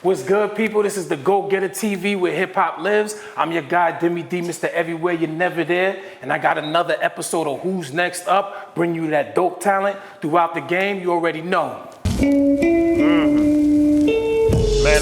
What's good, people? This is the DagogetaTv where hip hop lives. I'm your guy, Deme D, Mr. Everywhere You're Never There. And I got another episode of Who's Next Up, bring you that dope talent throughout the game. You already know. Man,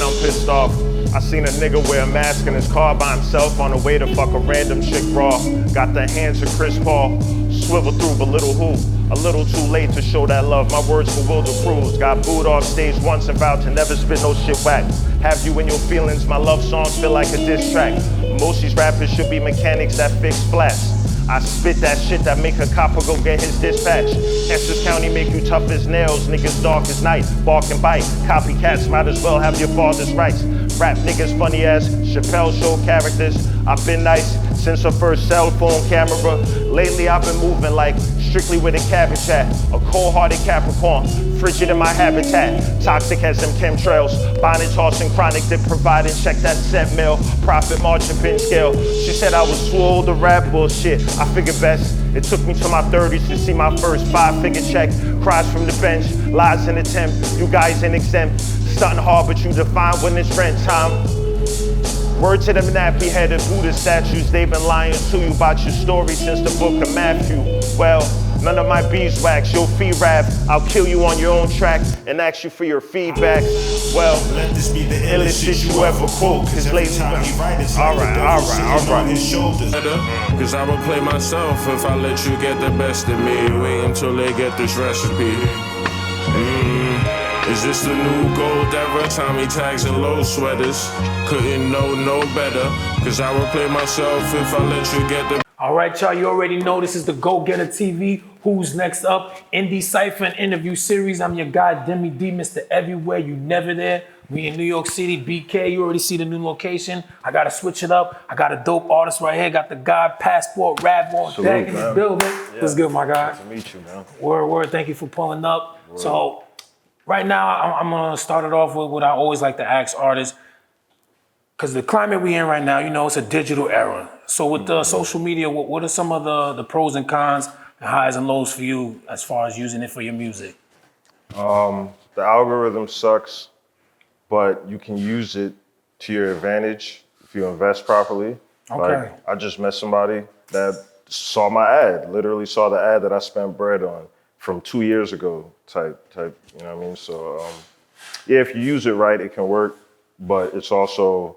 I'm pissed off. I seen a nigga wear a mask in his car by himself on the way to fuck a random chick raw. Got the hands of Chris Paul, swivel through, but little who? A little too late to show that love. My words bewilder crews. Got booed off stage once and vowed to never spit no shit whack. Have you in your feelings? My love songs feel like a diss track. Most these rappers should be mechanics that fix flats. I spit that shit that make a copper go get his dispatch. Essex County make you tough as nails, niggas dark as night, bark and bite. Copycats might as well have your father's rights. Rap niggas funny as Chappelle show characters. I've been nice since the first cell phone camera. Lately I've been moving like strictly with a cabbage hat. A cold-hearted Capricorn, frigid in my habitat. Toxic as them chemtrails, bonnet tossing chronic dip providing. Check that set mail, profit margin pin scale. She said I was too old to rap bullshit. I figured best. It took me to my 30s to see my first 5-figure check. Cries from the bench, lies in attempt. You guys ain't exempt. Stunting hard, but you define when it's rent time. Word to them nappy-headed Buddha statues. They've been lying to you about your story since the book of Matthew. Well, none of my beeswax, your fee rap. I'll kill you on your own track and ask you for your feedback. Well, let this be the illest shit you ever quote. Cause lately, alright. Cause I will play myself if I let you get the best of me. Wait until they get this recipe. Is this the new gold era? Tommy tags and low sweaters. Couldn't know no better. Cause I will play myself if I let you get the. All right, y'all, you already know this is the DagogetaTv. Who's Next Up? Indie Cipha Interview series. I'm your guy, Deme D, Mr. Everywhere You Never There. We in New York City, BK. You already see the new location. I gotta switch it up. I got a dope artist right here. Got the guy, Passport, Rap on deck in the building. Yeah. What's good, my guy? Nice to meet you, man. Word. Thank you for pulling up. Word. So, right now, I'm gonna start it off with what I always like to ask artists. Because the climate we in right now, you know, it's a digital era. So with the social media, what are some of the pros and cons, the highs and lows for you as far as using it for your music? The algorithm sucks, but you can use it to your advantage if you invest properly. Okay. Like, I just met somebody that saw my ad, literally saw the ad that I spent bread on from 2 years ago type, you know what I mean? So, yeah, if you use it right, it can work, but it's also,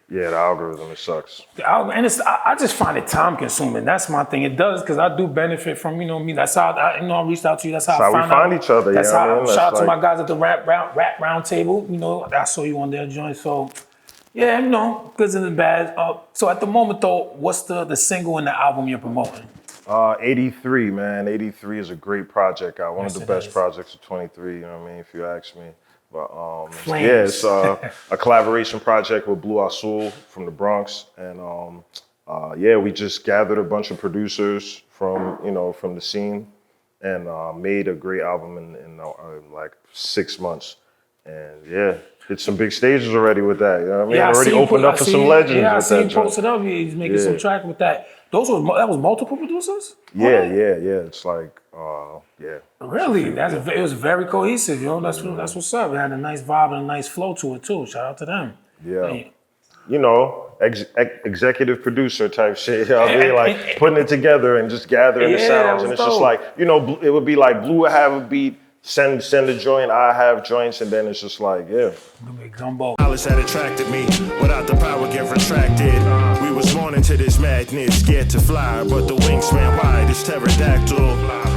yeah, the algorithm, it sucks. And I just find it time consuming. That's my thing. It does, because I do benefit from, you know me. That's how I reached out to you. That's how we find each other. That's how I mean? Shout out to my guys at the rap round table. You know, I saw you on their joint. So, yeah, you know, goods and the bad. So at the moment though, what's the single and the album you're promoting? 83, man. 83 is a great project. One of the best projects of 23, you know what I mean, if you ask me. But yeah, it's a collaboration project with Blue Azul from the Bronx. And yeah, we just gathered a bunch of producers from the scene and made a great album in like 6 months. And yeah, hit some big stages already with that. You know what I mean? Yeah, already opened up for some legends. Yeah, I see you posted up. He's making some track with that. That was multiple producers? Yeah. It's like, yeah. Really? It was very cohesive, yo. That's what's up. It had a nice vibe and a nice flow to it too. Shout out to them. Yeah. Hey. You know, executive producer type shit. You know what I mean? Like putting it together and just gathering the sounds. And it's just like, you know, it would be like Blue would have a beat, send a joint, I have joints, and then it's just like, yeah. Gumbo. Knowledge that attracted me, without the power get retracted. We was born into this madness, scared to fly, but the wingspan wide is pterodactyl.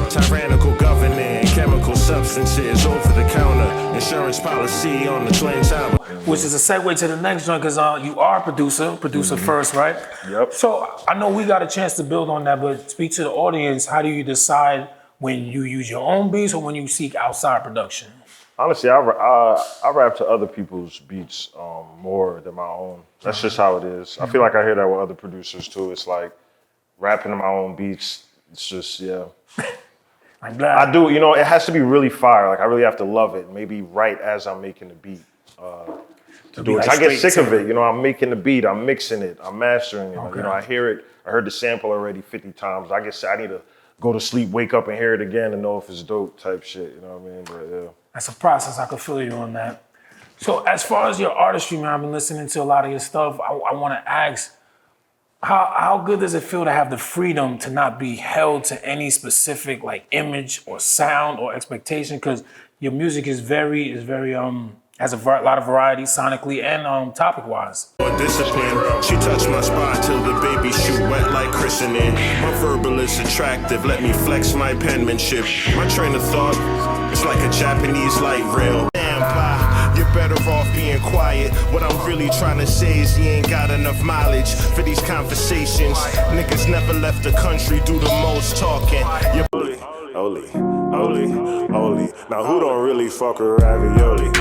Tyrannical governing, chemical substances, over the counter, insurance policy on the Twin Tower. Which is a segue to the next joint, because you are a producer first, right? Yep. So I know we got a chance to build on that, but speak to the audience. How do you decide when you use your own beats or when you seek outside production? Honestly, I rap to other people's beats more than my own. That's just how it is. I feel like I hear that with other producers too. It's like rapping to my own beats. It's just, yeah. I'm glad. I do, you know, it has to be really fire. Like I really have to love it. Maybe right as I'm making the beat to do it. I get sick of it. You know, I'm making the beat, I'm mixing it, I'm mastering it. Okay. You know, I hear it. I heard the sample already 50 times. I guess I need to go to sleep, wake up and hear it again and know if it's dope type shit. You know what I mean? But yeah. That's a process. I can feel you on that. So as far as your artistry, man, I've been listening to a lot of your stuff. I want to ask, how good does it feel to have the freedom to not be held to any specific like image or sound or expectation? Because your music is very has a lot of variety sonically and topic wise. Discipline. She touched my spot till the baby shoot wet like christening. My verbal is attractive, let me flex my penmanship. My train of thought, it's like a Japanese light rail. Damn, pa, you're better off being quiet. What I'm really trying to say is you ain't got enough mileage for these conversations. Niggas never left the country, do the most talking. You're Oli. Now who don't really fuck with ravioli?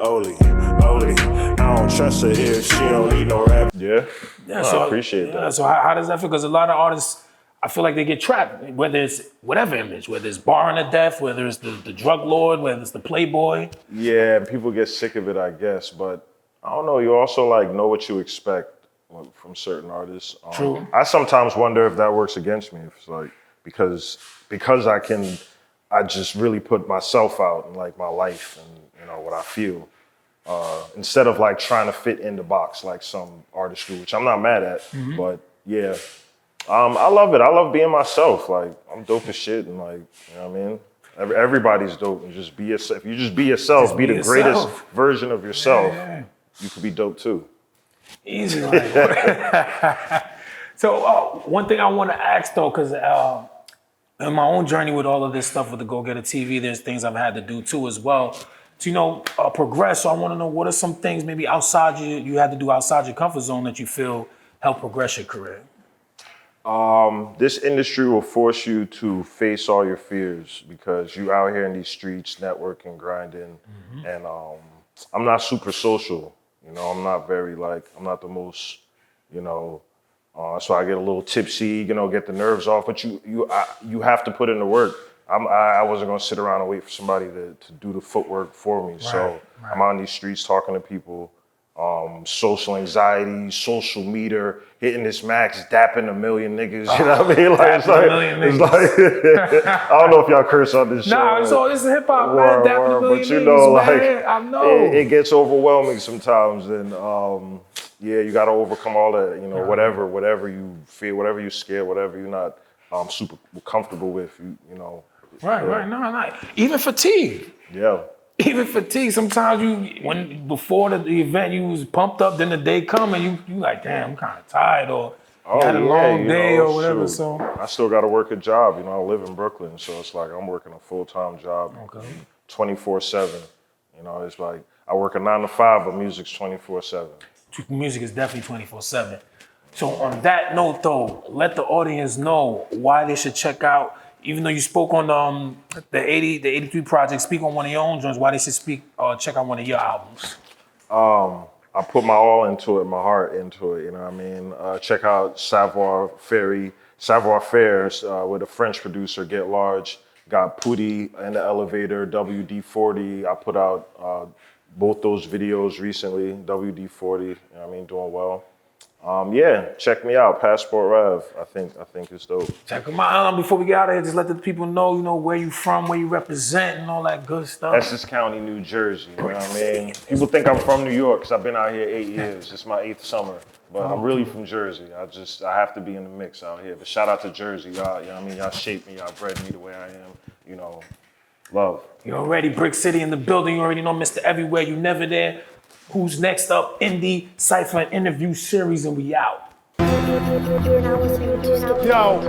Oli. I don't trust her if she don't eat no ravioli. Yeah, So I appreciate that. So how does that feel? Because a lot of artists, I feel like they get trapped, whether it's whatever image, whether it's barring to death, whether it's the drug lord, whether it's the playboy. Yeah, and people get sick of it, I guess. But I don't know. You also like know what you expect from certain artists. True. I sometimes wonder if that works against me. If it's like because I just really put myself out and like my life and what I feel. Instead of like trying to fit in the box like some artists do, which I'm not mad at, but yeah. I love it. I love being myself. Like I'm dope as shit and like, you know what I mean? Everybody's dope and just be yourself. If you just be yourself, be the greatest version of yourself, you could be dope too. Easy. Like. So one thing I want to ask though, because in my own journey with all of this stuff with the DagogetaTv, there's things I've had to do too as well to, progress. So I want to know what are some things maybe outside you had to do outside your comfort zone that you feel help progress your career? This industry will force you to face all your fears because you out here in these streets, networking, grinding, and I'm not super social. I'm not very I'm not the most, so I get a little tipsy, get the nerves off. But you have to put in the work. I wasn't gonna sit around and wait for somebody to do the footwork for me. So I'm on these streets talking to people. Social anxiety, social meter, hitting this max, dapping a million niggas. You know what I mean? Like, it's like I don't know if y'all curse on this show. Nah, it's a hip hop, man. Dapping a million but niggas, man. I know. It gets overwhelming sometimes, and you got to overcome all that. Whatever you feel, whatever you scared, whatever you're not super comfortable with. Right. No. Even fatigue. Yeah. Even fatigue, sometimes before the event you was pumped up, then the day come and you like, damn, I'm kind of tired, or you had a long day or whatever. Shoot. So I still got to work a job. I live in Brooklyn, so it's like I'm working a full-time job, 24/7. It's like I work a 9 to 5, but music's 24/7. Music is definitely 24/7. So on that note, though, let the audience know why they should check out. Even though you spoke on the 83 project, speak on one of your own joints, why they should check out one of your albums? I put my all into it, my heart into it, check out Savoir Fairs with a French producer, Get Large. Got Pooty in the Elevator, WD-40. I put out both those videos recently, WD-40, doing well. Check me out, Passport Rev. I think it's dope. Check them out. Before we get out of here, just let the people know, where you from, where you represent, and all that good stuff. Essex County, New Jersey. You know what I mean? People think I'm from New York because I've been out here 8 years. It's my 8th summer, but I'm really from Jersey. I have to be in the mix out here. But shout out to Jersey, y'all. Y'all shaped me, y'all bred me the way I am. Love. You already Brick City in the building. You already know Mr. Everywhere. You never there. Who's next up? Indie Cipha Interview series, and we out. Yo,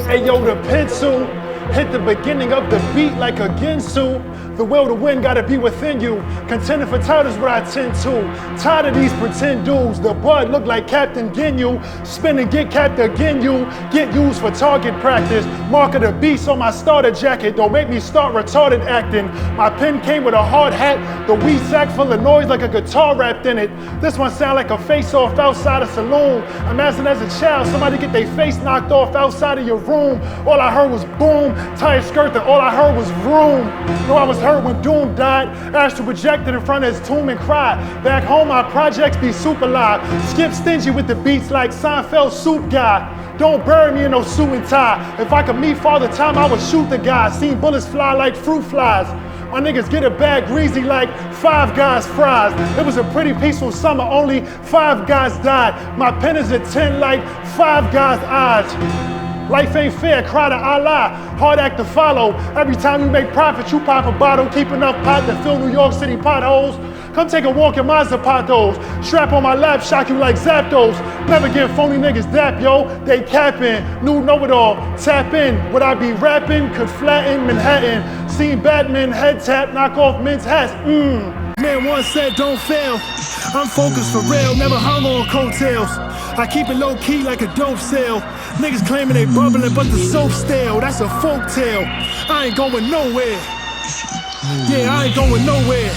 hey yo, the pencil hit the beginning of the beat like a Ginsu. The will to win gotta be within you. Contending for titles what I tend to. Tired of these pretend dudes. The bud look like Captain Ginyu. Spin and get capped again you. Get used for target practice. Mark of the beast on my starter jacket. Don't make me start retarded acting. My pen came with a hard hat. The weed sack full of noise like a guitar wrapped in it. This one sound like a face-off outside a saloon. Imagine as a child somebody get their face knocked off outside of your room. All I heard was boom. Tight skirt, and all I heard was vroom. No, I was hurt hurt when Doom died. Astral projected in front of his tomb and cried. Back home, my projects be super live. Skip stingy with the beats like Seinfeld soup guy. Don't bury me in no suit and tie. If I could meet Father Time, I would shoot the guy. Seen bullets fly like fruit flies. My niggas get a bag greasy like Five Guys fries. It was a pretty peaceful summer, only 5 guys died. My pen is a 10 like 5 guys' eyes. Life ain't fair, cry to Allah. Hard act to follow. Every time you make profit, you pop a bottle. Keep enough pot to fill New York City potholes. Come take a walk in my zapatos. Strap on my lap, shock you like Zapdos. Never get phony niggas dap, yo. They capping, new know-it-all. Tap in, would I be rapping? Could flatten Manhattan. Seen Batman head tap, knock off men's hats. Man once said don't fail. I'm focused for real, never hung on coattails. I keep it low key like a dope sale. Niggas claiming they bubbling, but the soap stale. That's a folk tale. I ain't going nowhere. Yeah, I ain't going nowhere.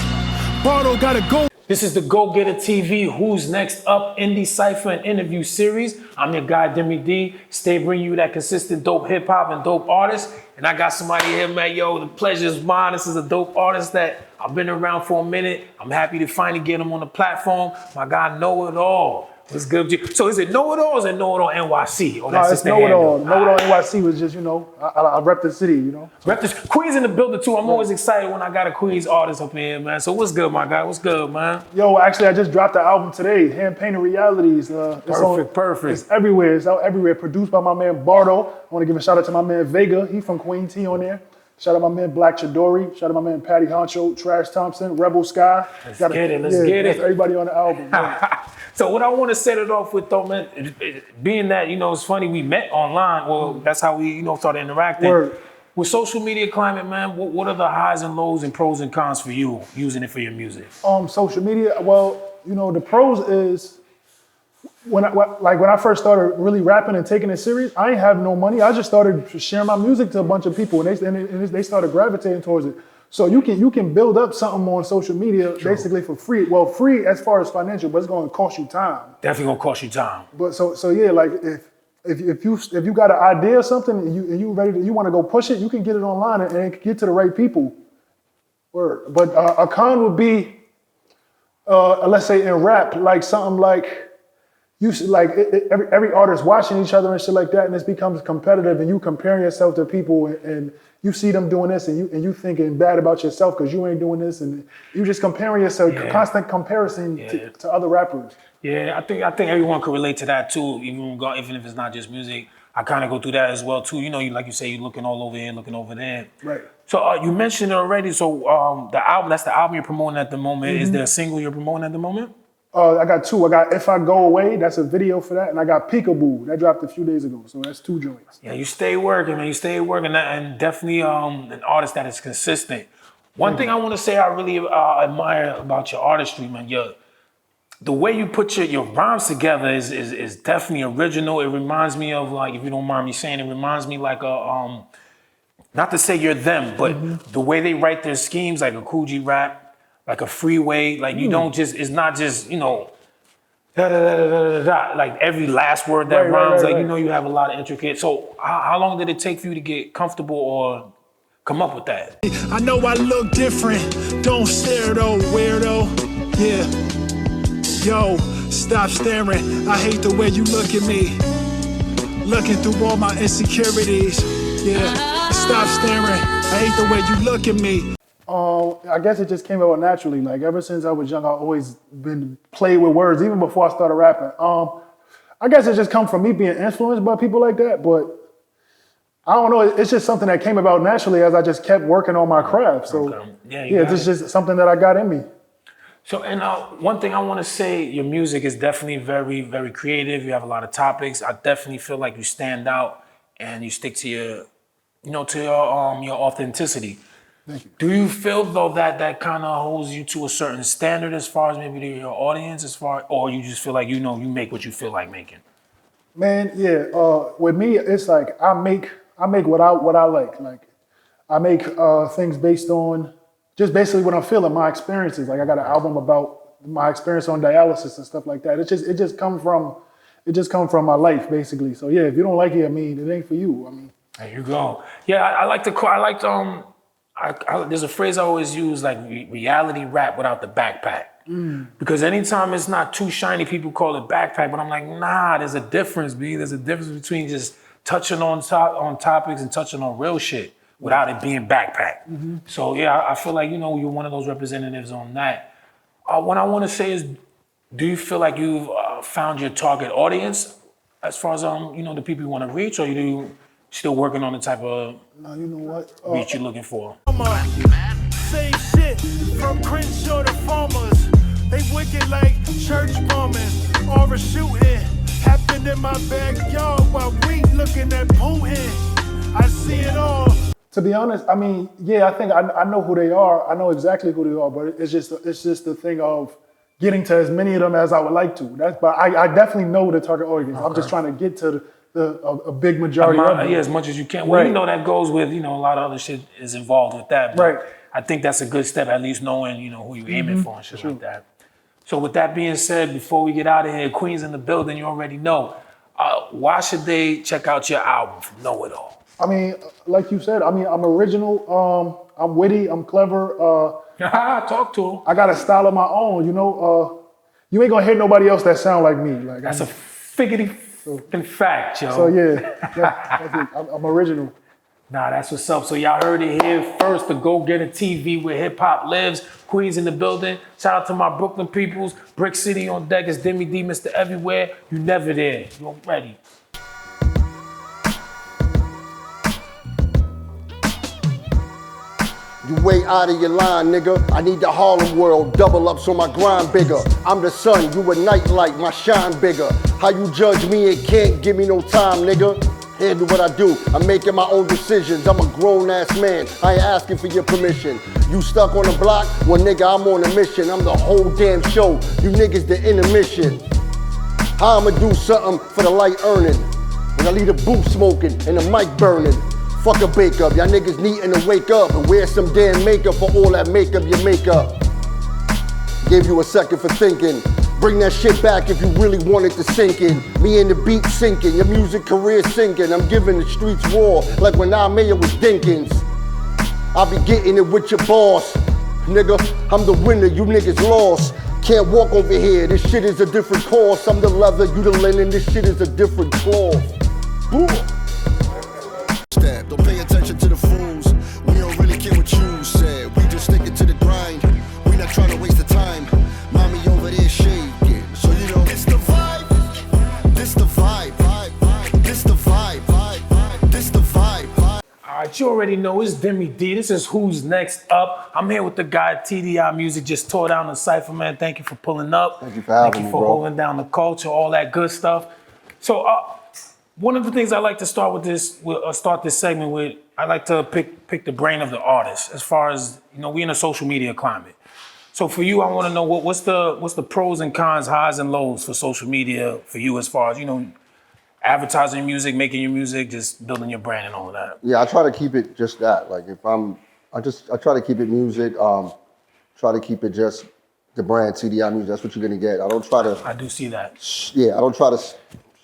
Bardo gotta go. This is the DagogetaTv Who's Next Up Indie Cipha and Interview series. I'm your guy, Deme D. Stay bringing you that consistent dope hip hop and dope artists. And I got somebody here, man, yo, the pleasure is mine. This is a dope artist that I've been around for a minute. I'm happy to finally get him on the platform. My guy, Know It All. What's good with you? So is it Know It All or is it Know It All NYC? Or no, it's Know It All. Know It All NYC was just, you know, I rep the city, you know. Rep this Queens in the building too. I'm always excited when I got a Queens artist up here, man. So what's good, my guy? What's good, man? Yo, actually, I just dropped the album today, Hand Painted Realities. Perfect. It's everywhere. It's out everywhere. Produced by my man Bardo. I want to give a shout out to my man Vega. He from Queens. He on there. Shout out my man Black Chidori. Shout out my man Patty Honcho, Trash Thompson, Rebel Sky. Let's get it. Everybody on the album. So what I want to set it off with though, man, being that, you know, it's funny, we met online. Well, that's how we, you know, started interacting. Word. With social media climate, man, what are the highs and lows and pros and cons for you using it for your music? Social media, well, you know, the pros is when I first started really rapping and taking it serious, I ain't have no money. I just started sharing my music to a bunch of people, and they started gravitating towards it. So you can build up something on social media basically for free. Well, free as far as financial, but it's going to cost you time. Definitely gonna cost you time. But so yeah, like if you got an idea or something and you ready to, you want to go push it, you can get it online and get to the right people. Word. But a con would be, let's say in rap, like something like every artist watching each other and shit like that, and this becomes competitive, and you comparing yourself to people, and you see them doing this, and you thinking bad about yourself because you ain't doing this, and you just comparing yourself, constant comparison to other rappers. Yeah, I think everyone can relate to that too, even if it's not just music. I kind of go through that as well too. You know, like you say, you're looking all over here, looking over there. Right. So you mentioned it already. So the album, that's the album you're promoting at the moment. Mm-hmm. Is there a single you're promoting at the moment? I got 2. I got If I Go Away, that's a video for that, and I got Peekaboo, that dropped a few days ago. So that's 2 joints. Yeah, you stay working, man. You stay working, and definitely an artist that is consistent. One thing I want to say I really admire about your artistry, man. The way you put your rhymes together is definitely original. It reminds me of, like, if you don't mind me saying, it reminds me like a not to say you're them, but the way they write their schemes, like a Coogee rap. Like a freeway, like you don't just, it's not just, you know, da da da da da da, like every last word that rhymes, like, you know, you have a lot of intricate. So how long did it take for you to get comfortable or come up with that? I know I look different, don't stare though, weirdo, yeah. Yo, stop staring, I hate the way you look at me. Looking through all my insecurities, yeah. Stop staring, I hate the way you look at me. I guess it just came about naturally. Like ever since I was young, I've always been played with words, even before I started rapping. I guess it just come from me being influenced by people like that, but I don't know. It's just something that came about naturally as I just kept working on my craft. So it's just something that I got in me. So, and one thing I want to say, your music is definitely very, very creative. You have a lot of topics. I definitely feel like you stand out and you stick to your authenticity. Thank you. Do you feel though that kind of holds you to a certain standard as far as maybe to your audience, or you just feel like you make what you feel like making? Man, yeah. With me, it's like I make what I like. Like I make things based on just basically what I'm feeling, my experiences. Like I got an album about my experience on dialysis and stuff like that. It just come from my life basically. So yeah, if you don't like it, I mean, it ain't for you. I mean, there you go. Yeah, I like there's a phrase I always use, like reality rap without the backpack. Because anytime it's not too shiny, people call it backpack, but I'm like, nah, there's a difference, B. There's a difference between just touching on topics and touching on real shit without it being backpack. So yeah, I feel like, you're one of those representatives on that. What I want to say is, do you feel like you've found your target audience as far as the people you want to reach, or you still working on the type of You know what? reach you're looking for? Same shit from Crenshaw to farmers. They wicked like church bombing or a shooting. Happened in my backyard while we looking at Putin. I see it all. To be honest, I mean, yeah, I think I know who they are. I know exactly who they are, but it's just the thing of getting to as many of them as I would like to. But I definitely know the target audience. Okay. I'm just trying to get to a big majority of them. Yeah, as much as you can. Well, that goes with, a lot of other shit is involved with that. But right. I think that's a good step, at least knowing, who you're aiming for and shit like that. So with that being said, before we get out of here, Queens in the building, you already know. Why should they check out your album from Know It All? I mean, like you said, I'm original, I'm witty, I'm clever. Talk to him. I got a style of my own, you ain't gonna hear nobody else that sound like me. Like that's a figgity fact, yo. So yeah, I'm original. Nah, that's what's up. So y'all heard it here first, the DagogetaTv, where hip hop lives. Queens in the building. Shout out to my Brooklyn peoples. Brick City on deck. It's Deme D, Mr. Everywhere. You never there. You ready. You way out of your line, nigga. I need the Harlem world, double up so my grind bigger. I'm the sun, you a nightlight, my shine bigger. How you judge me and can't give me no time, nigga? Handle what I do, I'm making my own decisions. I'm a grown ass man, I ain't asking for your permission. You stuck on the block? Well nigga, I'm on a mission. I'm the whole damn show, you niggas the intermission. How I'ma do something for the light earning when I leave the booth smoking and the mic burning? Fuck a bake up, y'all niggas needin' to wake up and wear some damn makeup for all that makeup you make up. Gave you a second for thinking. Bring that shit back if you really want it to sink in. Me and the beat sinking, your music career sinking. I'm giving the streets war like when I Mayor was Dinkins. I'll be getting it with your boss. Nigga, I'm the winner, you niggas lost. Can't walk over here, this shit is a different course. I'm the leather, you the linen, this shit is a different cloth. Boom. Don't pay attention to the fools. We don't really care what you said. We just sticking to the grind. We not trying to waste the time. Mommy over there shaking. So you know it's the vibe. This the vibe. This the vibe. This the vibe. All right, you already know it's Deme D. This is Who's Next Up. I'm here with the guy TDI Music. Just tore down the Cipha, man. Thank you for pulling up. Thank you for having me, Thank you for holding down the culture, all that good stuff. So one of the things I like to start this segment with, I like to pick the brain of the artist. As far as we in a social media climate. So for you, I want to know what's the pros and cons, highs and lows for social media for you, as far as advertising music, making your music, just building your brand and all of that. Yeah, I try to keep it just that. Like I try to keep it music. Try to keep it just the brand TDI Music. That's what you're gonna get. I do see that. Yeah, I don't try to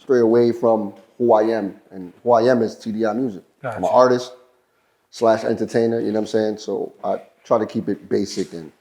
stray away from who I am, and who I am is TDI Music. Gotcha. I'm an artist / entertainer, you know what I'm saying? So I try to keep it basic and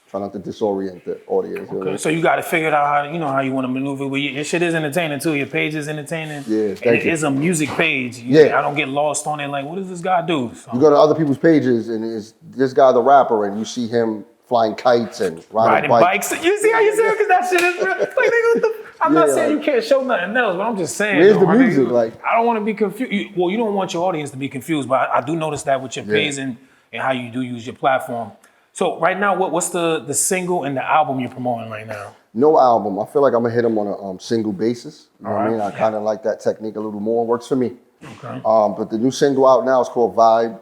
try not to disorient the audience. Okay, so you got to figure out how you want to maneuver. Your shit is entertaining too. Your page is entertaining. Yeah, and thank it you. is a music page. I don't get lost on it. Like, what does this guy do? So, You go to other people's pages and it's this guy the rapper and you see him flying kites and riding bikes. You see how you say it? Because that shit is real. Like, nigga, I'm not saying you can't show nothing else, but I'm just saying. Where's the music? Like, I don't want to be confused. You don't want your audience to be confused, but I do notice that with your page and how you do use your platform. So right now, what's the single and the album you're promoting right now? No album. I feel like I'm gonna hit them on a single basis. You know what I mean? I Yeah. kind of like that technique a little more. Works for me. Okay. But the new single out now is called Vibe.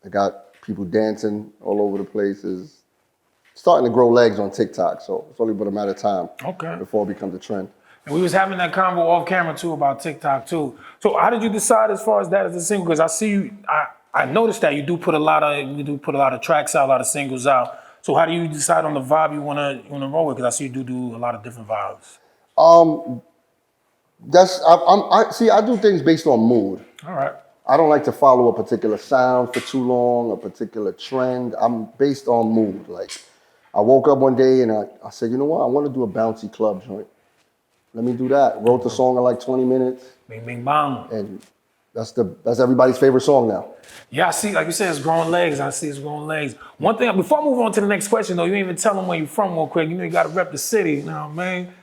I got people dancing all over the place. It's starting to grow legs on TikTok. So it's only but a matter of time before it becomes a trend. And we was having that convo off camera too about TikTok too. So how did you decide as far as that as a single? Because I see you, I noticed that you do put a lot of tracks out, a lot of singles out. So how do you decide on the vibe you wanna roll with? Because I see you do a lot of different vibes. I do things based on mood. All right. I don't like to follow a particular sound for too long, a particular trend. I'm based on mood. Like, I woke up one day and I said, you know what? I want to do a bouncy club joint. Let me do that. Wrote the song in like 20 minutes. Bing, bing, bang. And that's everybody's favorite song now. Yeah, I see, like you said, it's growing legs. I see it's growing legs. One thing, before I move on to the next question, though, you ain't even tell them where you from real quick. You know you got to rep the city, you know what I mean?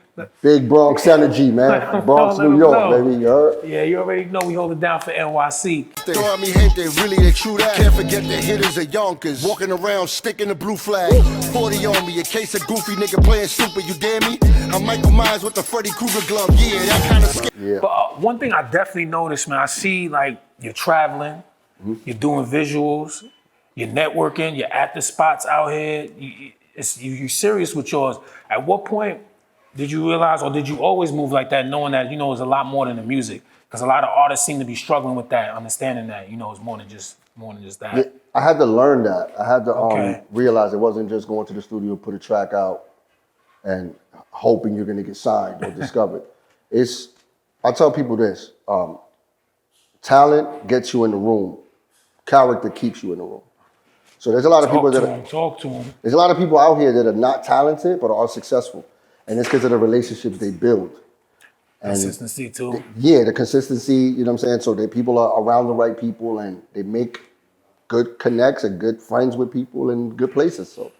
Big Bronx energy, man. Bronx, New York, baby. You heard? Yeah, you already know we hold it down for NYC. Throw at me hate they really they true that. Can't forget the hitters of Yonkers. Walking around sticking the blue flag. 40 on me, in case a goofy nigga playing stupid, you dare me? I'm Michael Myers with the Freddy Krueger glove. Yeah, that kind of scary. Yeah. But one thing I definitely noticed, man, I see like you're traveling, you're doing visuals, you're networking, you're at the spots out here. You're serious with yours. At what point did you realize, or did you always move like that, knowing that, you know, it's a lot more than the music? Because a lot of artists seem to be struggling with that, understanding that, you know, it's more than just that. Yeah, I had to learn that. I had to realize it wasn't just going to the studio, put a track out, and hoping you're gonna get signed or discovered. I tell people this, talent gets you in the room, character keeps you in the room. So there's a lot of people that talk to them. There's a lot of people out here that are not talented but are successful. And it's because of the relationships they build. And consistency too. Yeah, the consistency, you know what I'm saying? So that people are around the right people and they make good connects and good friends with people in good places. So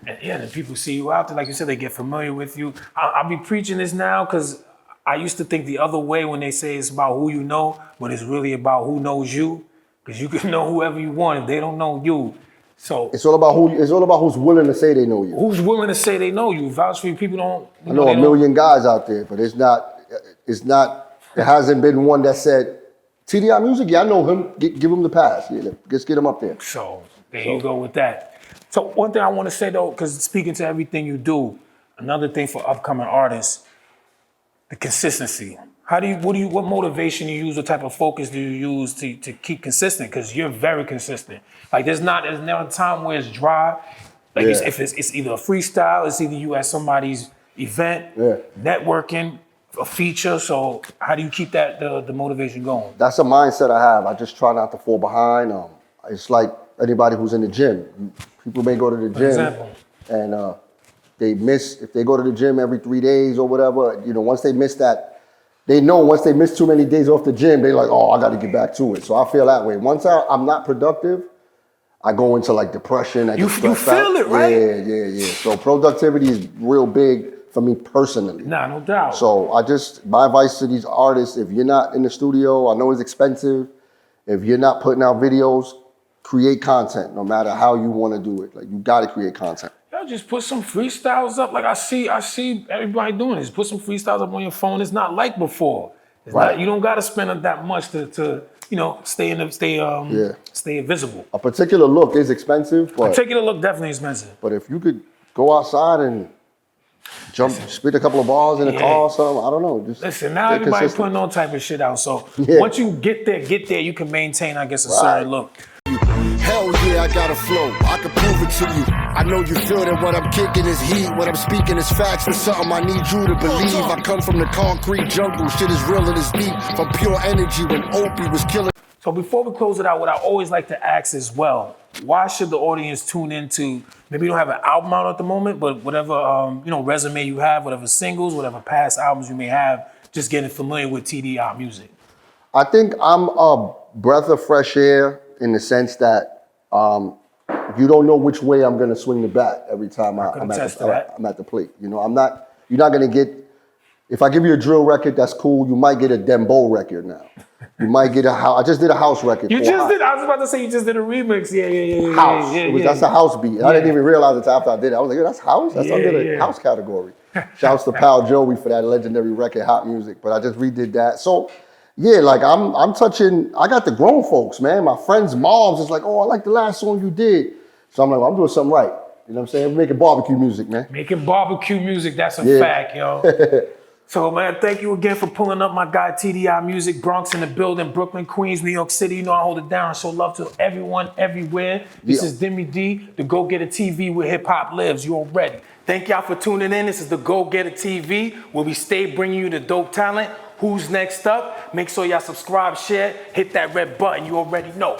And yeah, and people see you out there, like you said, they get familiar with you. I'll be preaching this now because I used to think the other way when they say it's about who you know, but it's really about who knows you. Because you can know whoever you want if they don't know you. So it's all about who's willing to say they know you. Who's willing to say they know you? Vouch for you. People don't. I know a million guys out there, but there hasn't been one that said, TDI Music, yeah, I know him, give him the pass. Yeah, let's get him up there. So there you go with that. So one thing I want to say though, because speaking to everything you do, another thing for upcoming artists, the consistency. What motivation you use? What type of focus do you use to keep consistent? Because you're very consistent. Like there's never a time where it's dry. Like it's either a freestyle, it's either you at somebody's event, networking, a feature. So how do you keep that the motivation going? That's a mindset I have. I just try not to fall behind. It's like anybody who's in the gym. People may go to the gym and if they go to the gym every 3 days or whatever, you know, once they miss that, they know once they miss too many days off the gym, they're like, oh, I got to get back to it. So I feel that way. Once I'm not productive, I go into like depression. You feel it, right? Yeah. So productivity is real big for me personally. Nah, no doubt. So my advice to these artists, if you're not in the studio, I know it's expensive. If you're not putting out videos, create content no matter how you want to do it. Like you got to create content. Yo, just put some freestyles up. Like I see everybody doing this. Put some freestyles up on your phone. It's not like before. You don't got to spend that much to you know, stay visible. A particular look is expensive, but particular look definitely expensive. But if you could go outside and spit a couple of bars in a car or something, I don't know. Just listen, now everybody's putting all type of shit out. So once you get there, you can maintain, I guess, a certain look. Hell yeah, I got a flow. I can prove it to you. I know you feel that what I'm kicking is heat. What I'm speaking is facts. It's something I need you to believe. I come from the concrete jungle. Shit is real and it's deep. From pure energy when Opie was killing. So before we close it out, what I always like to ask as well, why should the audience tune into, maybe you don't have an album out at the moment, but whatever resume you have, whatever singles, whatever past albums you may have, just getting familiar with TDI Music? I think I'm a breath of fresh air in the sense that you don't know which way I'm gonna swing the bat every time I'm at the plate. You know, you're not gonna get, if I give you a drill record, that's cool. You might get a Dembo record now. You might get I just did a house record. I was about to say you just did a remix. Yeah. House. That's a house beat. I didn't even realize it after I did it. I was like, that's house? That's under the house category. Shouts to Pal Joey for that legendary record, Hot Music. But I just redid that. So yeah, like I'm touching, I got the grown folks, man. My friends' moms is like, oh, I like the last song you did. So I'm like, well, I'm doing something right. You know what I'm saying? We're making barbecue music, man. Making barbecue music, that's a fact, yo. So, man, thank you again for pulling up my guy, TDI Music. Bronx in the building, Brooklyn, Queens, New York City. You know I hold it down. Show love to everyone, everywhere. This is Deme D, the DagogetaTv where hip hop lives. You already. Thank y'all for tuning in. This is the DagogetaTv, where we stay bringing you the dope talent Who's next up? Make sure y'all subscribe, share, hit that red button. You already know.